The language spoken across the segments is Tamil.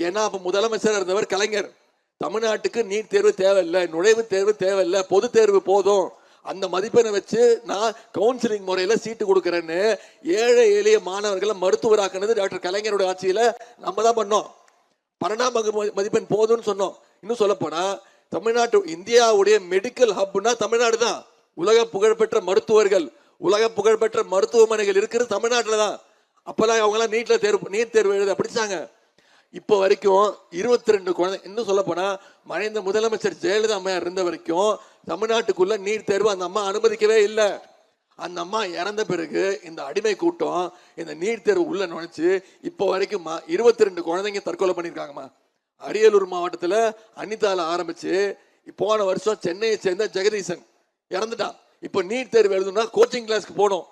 ஏன்னா அப்ப முதலமைச்சர் இருந்தவர் கலைஞர். தமிழ்நாட்டுக்கு நீட் தேர்வு தேவையில்லை, நுழைவு தேர்வு தேவையில்லை, பொது தேர்வு போதும், அந்த மதிப்பெண்ணை வச்சு நான் கவுன்சிலிங் முறையில சீட்டு கொடுக்கறேன்னு ஏழை எளிய மாணவர்களை மருத்துவராக்குனது டாக்டர் கலைஞருடைய ஆட்சியில நம்ம தான் பண்ணோம். 12ஆம் மதிப்பெண் போதும்னு சொன்னோம். இன்னும் சொல்ல போனா தமிழ்நாட்டு இந்தியாவுடைய மெடிக்கல் ஹப்னா தமிழ்நாடு தான். உலக புகழ்பெற்ற மருத்துவர்கள், உலக புகழ்பெற்ற மருத்துவமனைகள் இருக்கிறது தமிழ்நாட்டில் தான். அப்பெல்லாம் அவங்களாம் நீட் தேர்வு எழுத படிச்சாங்க. இப்போ வரைக்கும் 22 குழந்தை. இன்னும் சொல்ல போனா மறைந்த முதலமைச்சர் ஜெயலலிதா அம்மையார் இருந்த வரைக்கும் தமிழ்நாட்டுக்குள்ள நீட் தேர்வு அந்த அம்மா அனுமதிக்கவே இல்லை. அந்த அம்மா இறந்த பிறகு இந்த அடிமை கூட்டம் இந்த நீட் தேர்வு உள்ள நுழைச்சு இப்போ வரைக்கும் 22 குழந்தைங்க தற்கொலை பண்ணிருக்காங்கம்மா. அரியலூர் மாவட்டத்தில் அனிதால ஆரம்பிச்சு போன வருஷம் சென்னையை சேர்ந்த ஜெகதீசன் இறந்துட்டான். இப்போ நீட் தேர்வு எழுதணும்னா கோச்சிங் கிளாஸ்க்கு போகணும்.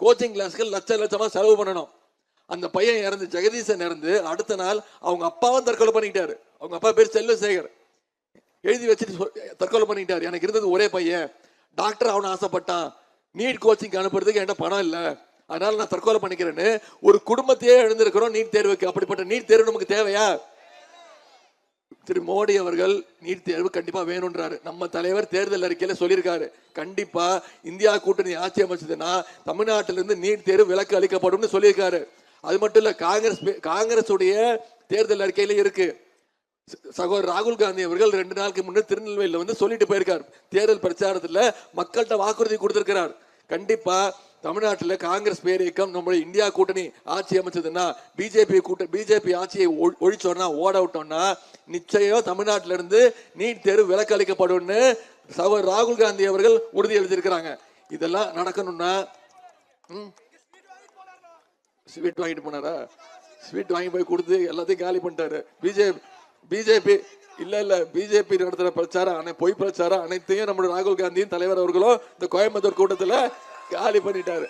கோச்சிங் கிளாஸ்க்கு லட்சமா செலவு பண்ணணும். அந்த பையன் இறந்து, ஜெகதீசன் இறந்து அடுத்த நாள் அவங்க அப்பாவும் தற்கொலை பண்ணிக்கிட்டாரு. அவங்க அப்பா பேர் செல்வசேகர். எழுதி வச்சுட்டு தற்கொலை பண்ணிக்கிட்டாரு. எனக்கு இருந்தது ஒரே பையன், டாக்டர் அவனை ஆசைப்பட்டான், நீட் கோச்சிங் அனுப்புறதுக்கு என்கிட்ட பணம் இல்லை, அதனால நான் தற்கொலை பண்ணிக்கிறேன்னு ஒரு குடும்பத்தையே எழுந்திருக்கிறோம் நீட் தேர்வுக்கு. அப்படிப்பட்ட நீட் தேர்வு நமக்கு தேவையா? திரு மோடி அவர்கள் நீட் தேர்வு கண்டிப்பா வேணும்ன்றாரு. நம்ம தலைவர் தேர்தல் அறிக்கையில சொல்லியிருக்காரு, கண்டிப்பா இந்தியா கூட்டணி ஆட்சி அமைச்சதுன்னா தமிழ்நாட்டிலிருந்து நீட் தேர்வு விலக்கு அளிக்கப்படும் சொல்லியிருக்காரு. அது மட்டும் இல்ல, காங்கிரஸ் உடைய தேர்தல் அறிக்கையில இருக்கு. சகோதரர் ராகுல் காந்தி அவர்கள் 2 நாளுக்கு முன்னே திருநெல்வேலியில் வந்து சொல்லிட்டு போயிருக்கார். தேர்தல் பிரச்சாரத்துல மக்கள்கிட்ட வாக்குறுதி கொடுத்திருக்கிறார். கண்டிப்பா தமிழ்நாட்டில் காங்கிரஸ் பேரியக்கம் நம்முடைய இந்தியா கூட்டணி ஆட்சி அமைச்சதுன்னா, பிஜேபி ஆட்சியை ஒழிச்சோம்னா, ஓட விட்டோம்னா நிச்சயம் தமிழ்நாட்டில இருந்து நீட் தேர்வு விலக்கு அளிக்கப்படும் சகோதரர் ராகுல் காந்தி அவர்கள் உறுதி எழுதியிருக்கிறாங்க. இதெல்லாம் நடக்கணும்னா ஸ்வீட் வாங்கிட்டு போனாரா? ஸ்வீட் வாங்கி போய் கொடுத்து எல்லாத்தையும் காலி பண்ணிட்டாரு. பிஜேபி நடத்துற பிரச்சாரம், பொய் பிரச்சாரம் அனைத்தையும் நம்முடைய ராகுல் காந்தியும் தலைவர் அவர்களும் இந்த கோயம்புத்தூர் கூட்டத்தில் காலி பண்ணிட்டாரு.